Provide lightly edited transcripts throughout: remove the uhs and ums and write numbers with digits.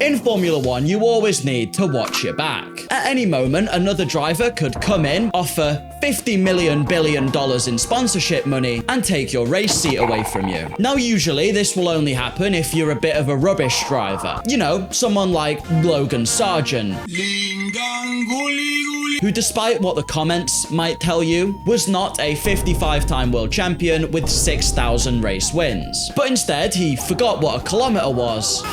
In Formula One, you always need to watch your back. At any moment, another driver could come in, offer $50 billion in sponsorship money, and take your race seat away from you. Now, usually, this will only happen if you're a bit of a rubbish driver. You know, someone like Logan Sargent, who, despite what the comments might tell you, was not a 55-time world champion with 6,000 race wins. But instead, he forgot what a kilometer was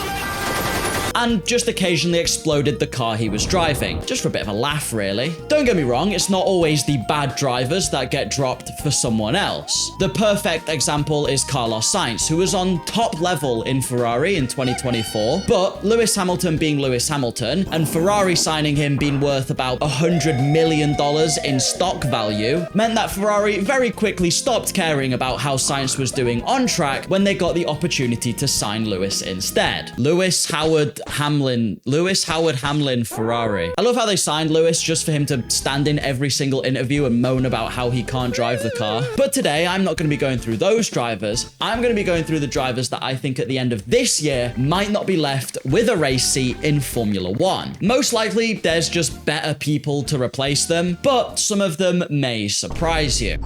and just occasionally exploded the car he was driving. Just for a bit of a laugh, really. Don't get me wrong, it's not always the bad drivers that get dropped for someone else. The perfect example is Carlos Sainz, who was on top level in Ferrari in 2024, but Lewis Hamilton being Lewis Hamilton, and Ferrari signing him being worth about $100 million in stock value, meant that Ferrari very quickly stopped caring about how Sainz was doing on track when they got the opportunity to sign Lewis instead. Lewis Howard Hamlin Ferrari. I love how they signed Lewis just for him to stand in every single interview and moan about how he can't drive the car. But today, I'm not going to be going through those drivers. I'm going to be going through the drivers that I think at the end of this year might not be left with a race seat in Formula One. Most likely, there's just better people to replace them, but some of them may surprise you.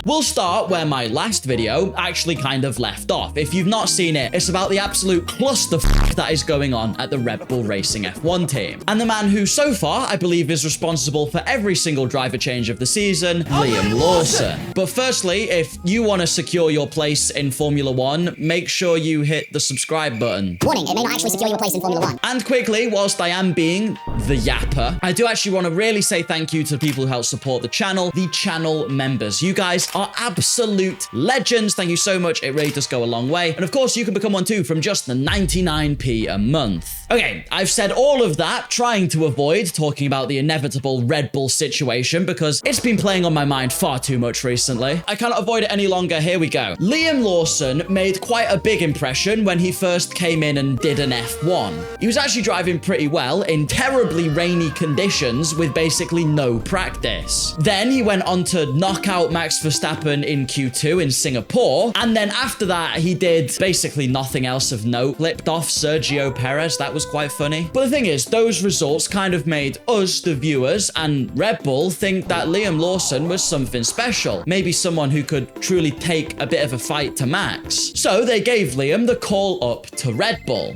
We'll start where my last video actually kind of left off. If you've not seen it, it's about the absolute clusterfuck that is going on at the Red Bull Racing F1 team. And the man who so far, I believe, is responsible for every single driver change of the season, Liam Lawson. But firstly, if you want to secure your place in Formula One, make sure you hit the subscribe button. Warning, it may not actually secure your place in Formula One. And quickly, whilst I am being the yapper, I do actually want to really say thank you to the people who help support the channel members. You guys are absolute legends. Thank you so much. It really does go a long way. And of course, you can become one too from just the 99p a month. Okay, I've said all of that, trying to avoid talking about the inevitable Red Bull situation because it's been playing on my mind far too much recently. I cannot avoid it any longer. Here we go. Liam Lawson made quite a big impression when he first came in and did an F1. He was actually driving pretty well in terribly rainy conditions with basically no practice. Then he went on to knock out Max Verstappen in Q2 in Singapore, and then after that he did basically nothing else of note. Flipped off Sergio Perez. That was quite funny. But the thing is, those results kind of made us, the viewers, and Red Bull think that Liam Lawson was something special. Maybe someone who could truly take a bit of a fight to Max. So they gave Liam the call up to Red Bull.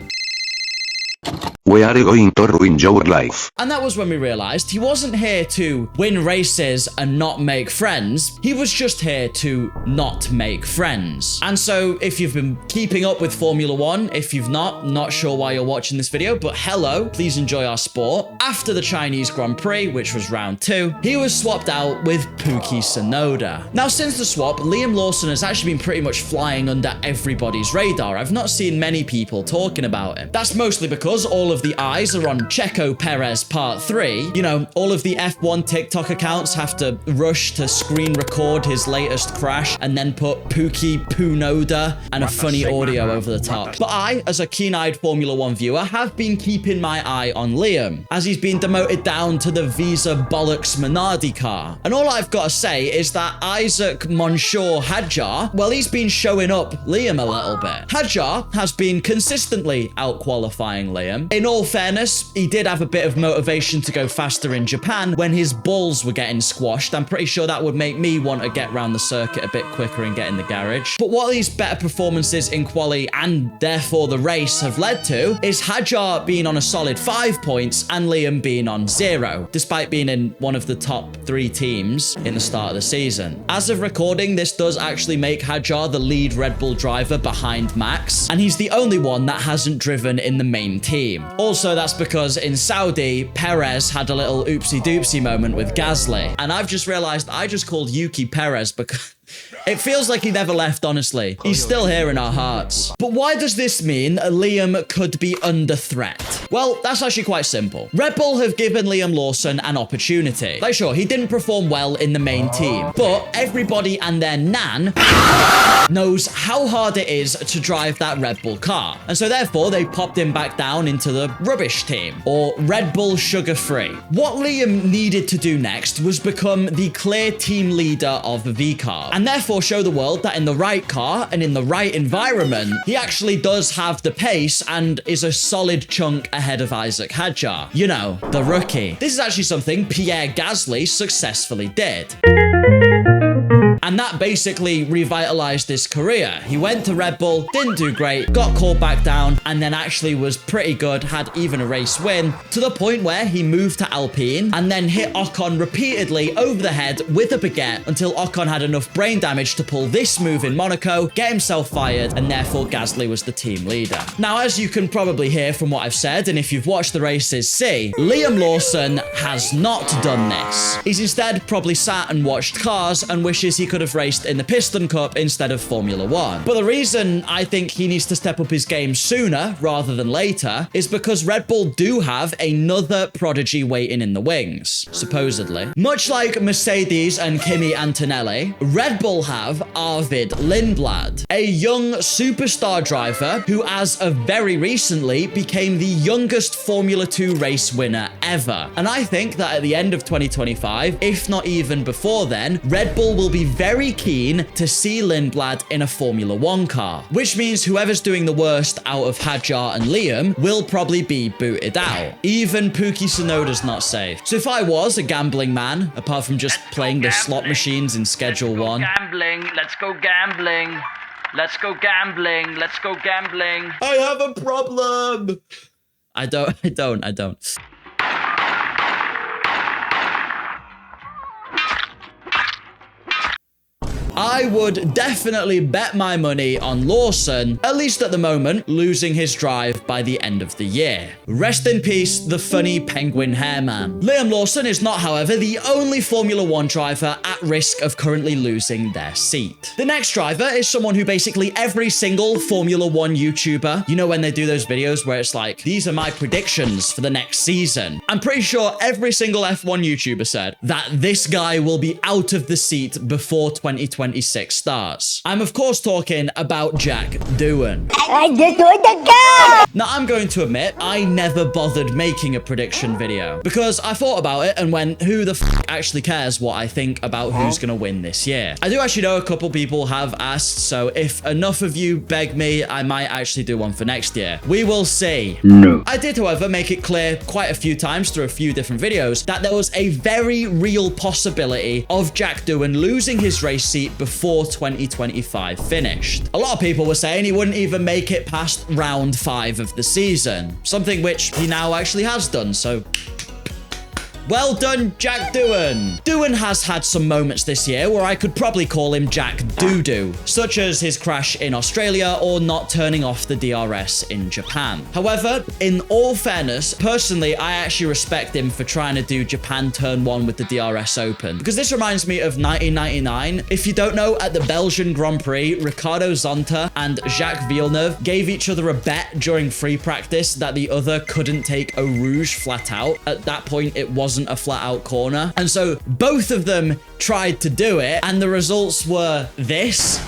We are going to ruin your life. And that was when we realized he wasn't here to win races and not make friends. He was just here to not make friends. And so if you've been keeping up with Formula One, if you've not sure why you're watching this video, but hello, please enjoy our sport. After the Chinese Grand Prix, which was round 2, he was swapped out with Yuki Tsunoda. Now, since the swap, Liam Lawson has actually been pretty much flying under everybody's radar. I've not seen many people talking about him. That's mostly because all of the eyes are on Checo Perez Part 3. You know, all of the F1 TikTok accounts have to rush to screen record his latest crash and then put Yuki Tsunoda and a funny audio over the top. But I, as a keen-eyed Formula One viewer, have been keeping my eye on Liam, as he's been demoted down to the Visa Bollocks Minardi car. And all I've got to say is that Isaac Monsieur Hadjar, well, he's been showing up Liam a little bit. Hadjar has been consistently out-qualifying Liam. In all fairness, he did have a bit of motivation to go faster in Japan when his balls were getting squashed. I'm pretty sure that would make me want to get around the circuit a bit quicker and get in the garage. But what these better performances in quali and therefore the race have led to is Hadjar being on a solid 5 points and Liam being on 0, despite being in one of the top 3 teams in the start of the season. As of recording, this does actually make Hadjar the lead Red Bull driver behind Max, and he's the only one that hasn't driven in the main team. Also, that's because in Saudi, Perez had a little oopsie-doopsie moment with Gasly. And I've just realized I just called Yuki Perez because it feels like he never left, honestly. He's still here in our hearts. But why does this mean Liam could be under threat? Well, that's actually quite simple. Red Bull have given Liam Lawson an opportunity. Like, sure, he didn't perform well in the main team, but everybody and their nan knows how hard it is to drive that Red Bull car. And so therefore, they popped him back down into the rubbish team, or Red Bull sugar-free. What Liam needed to do next was become the clear team leader of the V-car. and therefore show the world that in the right car and in the right environment, he actually does have the pace and is a solid chunk ahead of Isaac Hadjar. You know, the rookie. This is actually something Pierre Gasly successfully did. And that basically revitalized his career. He went to Red Bull, didn't do great, got called back down, and then actually was pretty good, had even a race win, to the point where he moved to Alpine and then hit Ocon repeatedly over the head with a baguette until Ocon had enough brain damage to pull this move in Monaco, get himself fired, and therefore Gasly was the team leader. Now, as you can probably hear from what I've said, and if you've watched the races, see, Liam Lawson has not done this. He's instead probably sat and watched cars and wishes he could have raced in the Piston Cup instead of Formula One. But the reason I think he needs to step up his game sooner rather than later is because Red Bull do have another prodigy waiting in the wings, supposedly. Much like Mercedes and Kimi Antonelli, Red Bull have Arvid Lindblad, a young superstar driver who as of very recently became the youngest Formula 2 race winner ever. And I think that at the end of 2025, if not even before then, Red Bull will be very keen to see Lindblad in a Formula 1 car, which means whoever's doing the worst out of Hadjar and Liam will probably be booted out. Even Pookie Tsunoda's not safe. So if I was a gambling man, apart from just playing the slot machines in Schedule 1. Gambling, let's go gambling. Let's go gambling. Let's go gambling. I have a problem. I don't. I would definitely bet my money on Lawson, at least at the moment, losing his drive by the end of the year. Rest in peace, the funny penguin hair man. Liam Lawson is not, however, the only Formula 1 driver at risk of currently losing their seat. The next driver is someone who basically every single Formula 1 YouTuber, you know when they do those videos where it's like, these are my predictions for the next season. I'm pretty sure every single F1 YouTuber said that this guy will be out of the seat before 2026 starts. I'm of course talking about Jack Doohan. Now I'm going to admit I never bothered making a prediction video because I thought about it and went, who the f actually cares what I think about who's gonna win this year? I do actually know a couple people have asked, so if enough of you beg me, I might actually do one for next year. We will see. No. I did, however, make it clear quite a few times through a few different videos that there was a very real possibility of Jack Doohan losing his race seat before 2025 finished. A lot of people were saying he wouldn't even make it past round 5 of the season, something which he now actually has done, so well done, Jack Doohan. Doohan has had some moments this year where I could probably call him Jack Doo-Doo, such as his crash in Australia or not turning off the DRS in Japan. However, in all fairness, personally, I actually respect him for trying to do Japan Turn 1 with the DRS open, because this reminds me of 1999. If you don't know, at the Belgian Grand Prix, Ricardo Zonta and Jacques Villeneuve gave each other a bet during free practice that the other couldn't take a rouge flat out. At that point, it wasn't a flat out corner. And so both of them tried to do it, and the results were this.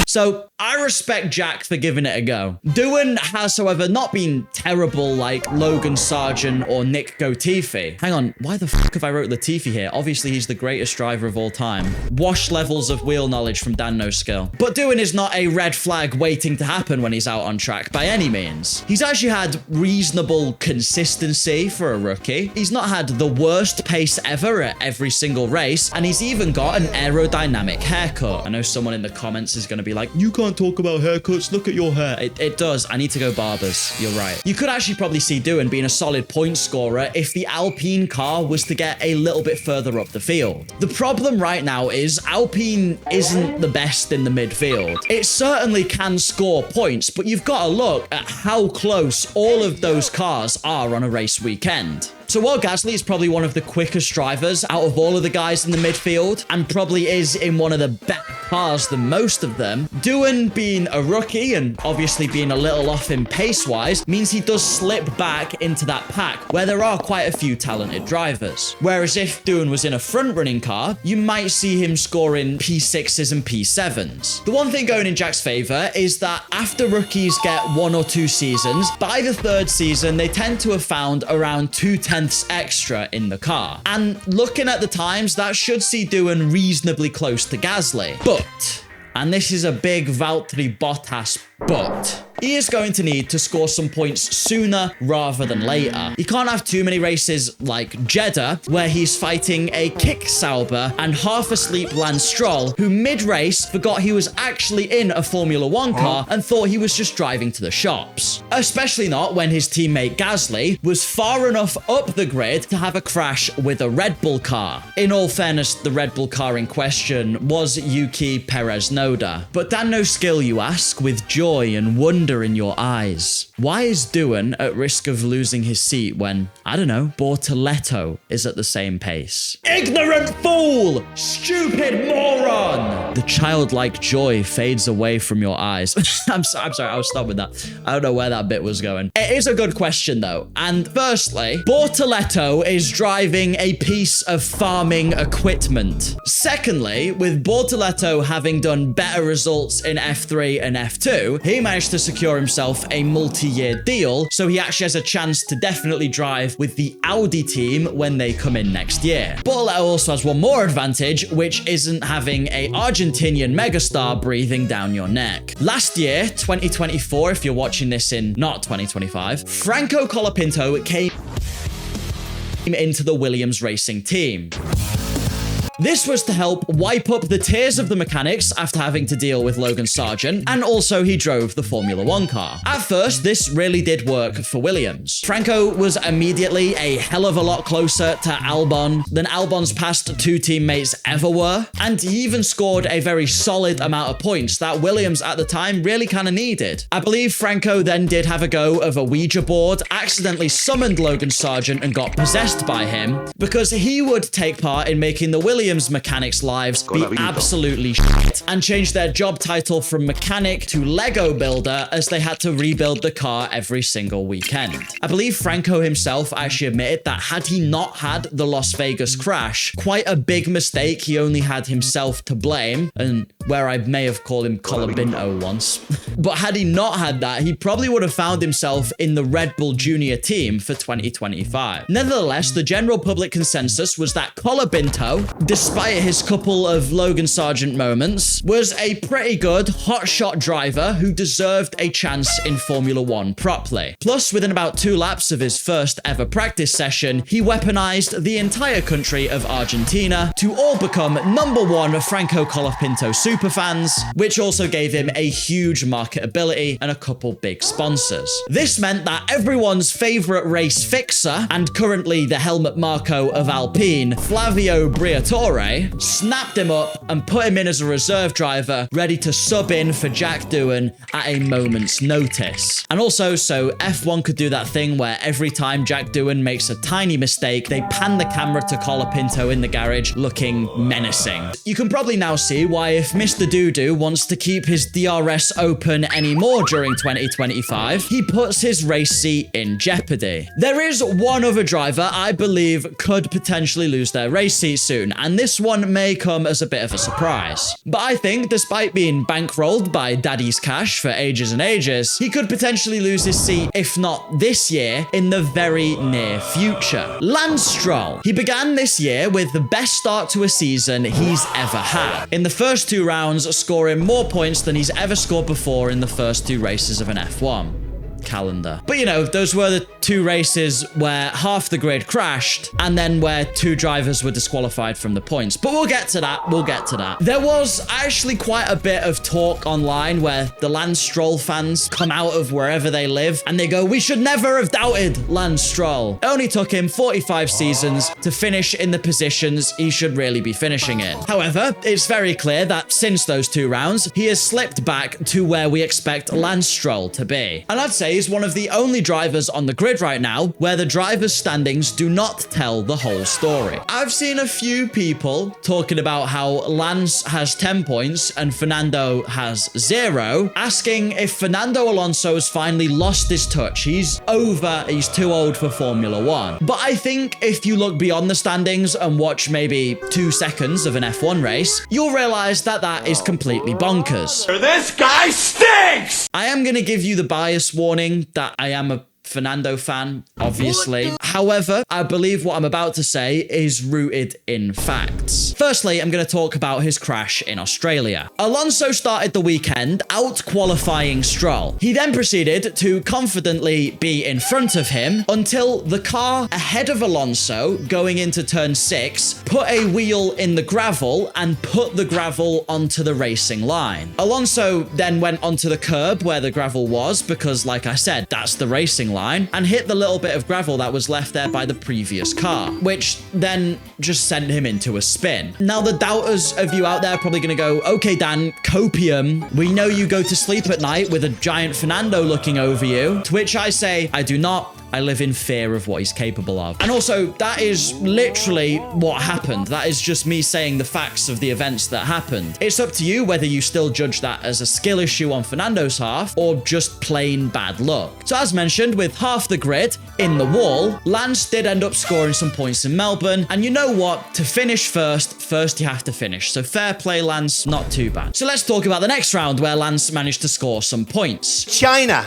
So I respect Jack for giving it a go. Doohan has, however, not been terrible like Logan Sargent or Nick Latifi. Hang on, why the fuck have I wrote Latifi here? Obviously, he's the greatest driver of all time. Wash levels of wheel knowledge from Dan No Skill. But Doohan is not a red flag waiting to happen when he's out on track by any means. He's actually had reasonable consistency for a rookie. He's not had the worst pace ever at every single race, and he's even got an aerodynamic haircut. I know someone in the comments is going to be like, you can't talk about haircuts, look at your hair. It does. I need to go barbers. You're right. You could actually probably see Doohan being a solid point scorer if the Alpine car was to get a little bit further up the field. The problem right now is Alpine isn't the best in the midfield. It certainly can score points, but you've got to look at how close all of those cars are on a race weekend. So while Gasly is probably one of the quickest drivers out of all of the guys in the midfield, and probably is in one of the better cars than most of them, Doohan being a rookie and obviously being a little off in pace-wise means he does slip back into that pack where there are quite a few talented drivers. Whereas if Doohan was in a front-running car, you might see him scoring P6s and P7s. The one thing going in Jack's favor is that after rookies get 1 or 2 seasons, by the 3rd season, they tend to have found around 2/10 extra in the car. And looking at the times, that should see Doohan reasonably close to Gasly. But, and this is a big Valtteri Bottas but, he is going to need to score some points sooner rather than later. He can't have too many races like Jeddah, where he's fighting a Kick-Sauber and half-asleep Lance Stroll, who mid-race forgot he was actually in a Formula 1 car and thought he was just driving to the shops. Especially not when his teammate Gasly was far enough up the grid to have a crash with a Red Bull car. In all fairness, the Red Bull car in question was Yuki Perez Noda. But Dan no skill, you ask, with joy and wonder in your eyes. Why is Doohan at risk of losing his seat when, I don't know, Bortoleto is at the same pace? Ignorant fool! Stupid moron! The childlike joy fades away from your eyes. I'm sorry, I'll stop with that. I don't know where that bit was going. It is a good question though. And firstly, Bortoleto is driving a piece of farming equipment. Secondly, with Bortoleto having done better results in F3 and F2, he managed to secure himself a multi-year deal, so he actually has a chance to definitely drive with the Audi team when they come in next year. Bortoleto also has one more advantage, which isn't having a Argentinian megastar breathing down your neck. Last year, 2024, if you're watching this in not 2025, Franco Colapinto came into the Williams racing team. This was to help wipe up the tears of the mechanics after having to deal with Logan Sargent, and also he drove the Formula 1 car. At first, this really did work for Williams. Franco was immediately a hell of a lot closer to Albon than Albon's past 2 teammates ever were, and he even scored a very solid amount of points that Williams at the time really kind of needed. I believe Franco then did have a go of a Ouija board, accidentally summoned Logan Sargent and got possessed by him, because he would take part in making the Williams mechanics' lives be absolutely shit and change their job title from mechanic to Lego builder as they had to rebuild the car every single weekend. I believe Franco himself actually admitted that had he not had the Las Vegas crash, quite a big mistake, he only had himself to blame, and where I may have called him Colapinto once. But had he not had that, he probably would have found himself in the Red Bull Junior team for 2025. Nevertheless, the general public consensus was that Colapinto, despite his couple of Logan Sargent moments, was a pretty good hotshot driver who deserved a chance in Formula 1 properly. Plus, within about 2 laps of his first ever practice session, he weaponized the entire country of Argentina to all become #1 Franco Colapinto superfans, which also gave him a huge marketability and a couple big sponsors. This meant that everyone's favorite race fixer and currently the helmet Marco of Alpine, Flavio Briatore, snapped him up and put him in as a reserve driver, ready to sub in for Jack Doohan at a moment's notice. And also, so F1 could do that thing where every time Jack Doohan makes a tiny mistake, they pan the camera to Colapinto in the garage looking menacing. You can probably now see why if Mr. Doodoo wants to keep his DRS open anymore during 2025, he puts his race seat in jeopardy. There is one other driver I believe could potentially lose their race seat soon, and this one may come as a bit of a surprise. But I think, despite being bankrolled by Daddy's Cash for ages and ages, he could potentially lose his seat, if not this year, in the very near future. Lance Stroll. He began this year with the best start to a season he's ever had. In the first 2 rounds, scoring more points than he's ever scored before in the first 2 races of an F1 calendar. But you know, those were the 2 races where half the grid crashed and then where 2 drivers were disqualified from the points. But we'll get to that. There was actually quite a bit of talk online where the Lance Stroll fans come out of wherever they live and they go, we should never have doubted Lance Stroll. It only took him 45 seasons to finish in the positions he should really be finishing in. However, it's very clear that since those 2 rounds, he has slipped back to where we expect Lance Stroll to be. And I'd say say he's one of the only drivers on the grid right now where the driver's standings do not tell the whole story. I've seen a few people talking about how Lance has 10 points and Fernando has 0, asking if Fernando Alonso has finally lost his touch. He's over, he's too old for Formula 1. But I think if you look beyond the standings and watch maybe 2 seconds of an F1 race, you'll realize that that is completely bonkers. This guy stinks! I am going to give you the bias warning that I am a Fernando fan, obviously. However, I believe what I'm about to say is rooted in facts. Firstly, I'm going to talk about his crash in Australia. Alonso started the weekend out-qualifying Stroll. He then proceeded to confidently be in front of him until the car ahead of Alonso going into turn 6 put a wheel in the gravel and put the gravel onto the racing line. Alonso then went onto the curb where the gravel was because, like I said, that's the racing line, and hit the little bit of gravel that was left there by the previous car, which then just sent him into a spin. Now, the doubters of you out there are probably going to go, okay, Dan, copium, we know you go to sleep at night with a giant Fernando looking over you. To which I say, I do not. I live in fear of what he's capable of. And also, that is literally what happened. That is just me saying the facts of the events that happened. It's up to you whether you still judge that as a skill issue on Fernando's half or just plain bad luck. So as mentioned, with half the grid in the wall, Lance did end up scoring some points in Melbourne. And you know what? To finish first you have to finish. So fair play, Lance, not too bad. So let's talk about the next round where Lance managed to score some points. China.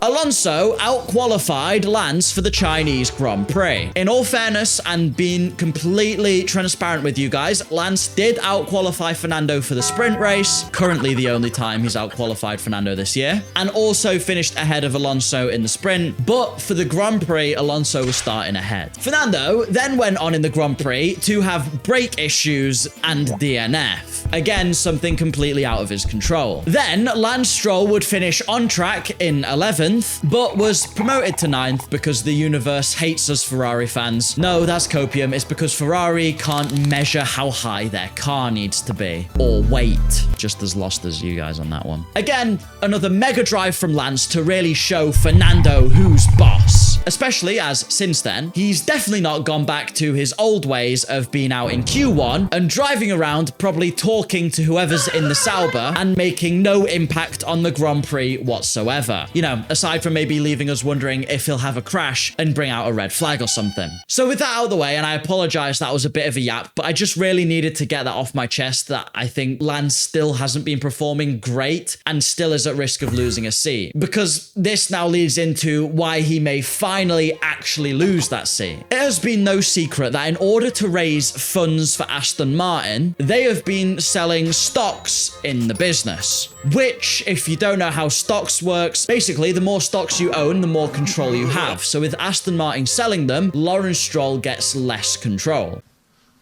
Alonso out-qualified Lance for the Chinese Grand Prix. In all fairness and being completely transparent with you guys, Lance did out-qualify Fernando for the sprint race, currently the only time he's out-qualified Fernando this year, and also finished ahead of Alonso in the sprint, but for the Grand Prix, Alonso was starting ahead. Fernando then went on in the Grand Prix to have brake issues and DNF. Again, something completely out of his control. Then, Lance Stroll would finish on track in 11th, but was promoted to 9th because the universe hates us Ferrari fans. No, that's copium. It's because Ferrari can't measure how high their car needs to be. Or weight. Just as lost as you guys on that one. Again, another mega drive from Lance to really show Fernando who's boss. Especially as, since then, he's definitely not gone back to his old ways of being out in Q1 and driving around, probably talking to whoever's in the Sauber and making no impact on the Grand Prix whatsoever. You know, aside from maybe leaving us wondering if he'll have a crash and bring out a red flag or something. So with that out of the way, and I apologize, that was a bit of a yap, but I just really needed to get that off my chest that I think Lance still hasn't been performing great and still is at risk of losing a seat. Because this now leads into why he may finally actually lose that seat. It has been no secret that in order to raise funds for Aston Martin, they have been selling stocks in the business. Which, if you don't know how stocks works, basically the more stocks you own, the more control you have. So with Aston Martin selling them, Lawrence Stroll gets less control.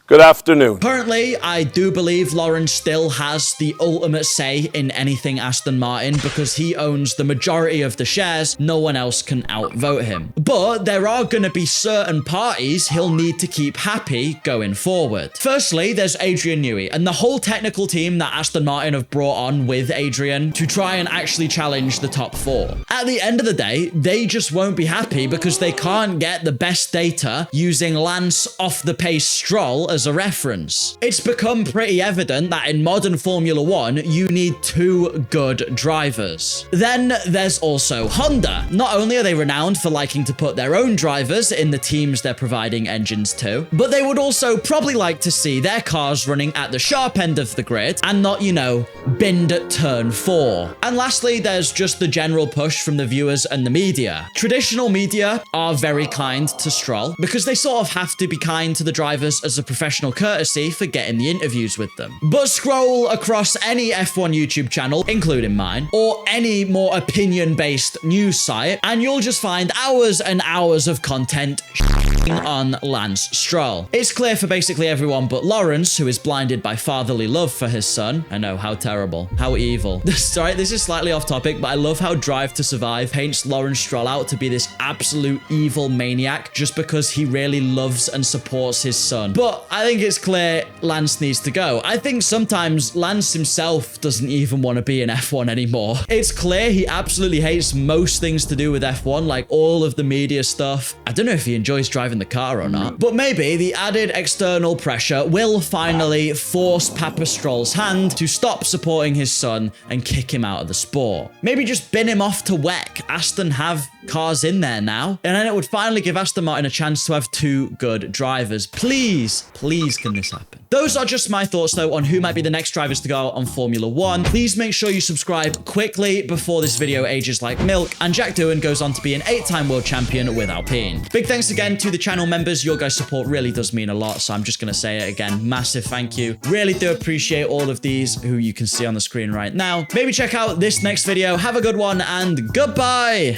Good afternoon. Currently, I do believe Lawrence still has the ultimate say in anything Aston Martin because he owns the majority of the shares. No one else can outvote him. But there are going to be certain parties he'll need to keep happy going forward. Firstly, there's Adrian Newey and the whole technical team that Aston Martin have brought on with Adrian to try and actually challenge the top 4. At the end of the day, they just won't be happy because they can't get the best data using Lance off the pace Stroll as a reference. It's become pretty evident that in modern Formula 1, you need 2 good drivers. Then there's also Honda. Not only are they renowned for liking to put their own drivers in the teams they're providing engines to, but they would also probably like to see their cars running at the sharp end of the grid and not, you know, binned at turn 4. And lastly, there's just the general push from the viewers and the media. Traditional media are very kind to Stroll because they sort of have to be kind to the drivers as a professional courtesy for getting the interviews with them. But scroll across any F1 YouTube channel, including mine, or any more opinion-based news site, and you'll just find hours and hours of content on Lance Stroll. It's clear for basically everyone but Lawrence, who is blinded by fatherly love for his son. I know, how terrible. How evil. Sorry, this is slightly off topic, but I love how Drive to Survive paints Lawrence Stroll out to be this absolute evil maniac just because he really loves and supports his son. But I think it's clear Lance needs to go. I think sometimes Lance himself doesn't even want to be in F1 anymore. It's clear he absolutely hates most things to do with F1, like all of the media stuff. I don't know if he enjoys driving the car or not, but maybe the added external pressure will finally force Papa Stroll's hand to stop supporting his son and kick him out of the sport. Maybe just bin him off to WEC. Aston have cars in there now, and then it would finally give Aston Martin a chance to have two good drivers. Please can this happen? Those are just my thoughts though on who might be the next drivers to go on Formula 1. Please make sure you subscribe quickly before this video ages like milk and Jack Doohan goes on to be an 8-time world champion with Alpine. Big thanks again to the channel members. Your guys' support really does mean a lot, so I'm just going to say it again. Massive thank you. Really do appreciate all of these who you can see on the screen right now. Maybe check out this next video. Have a good one and goodbye.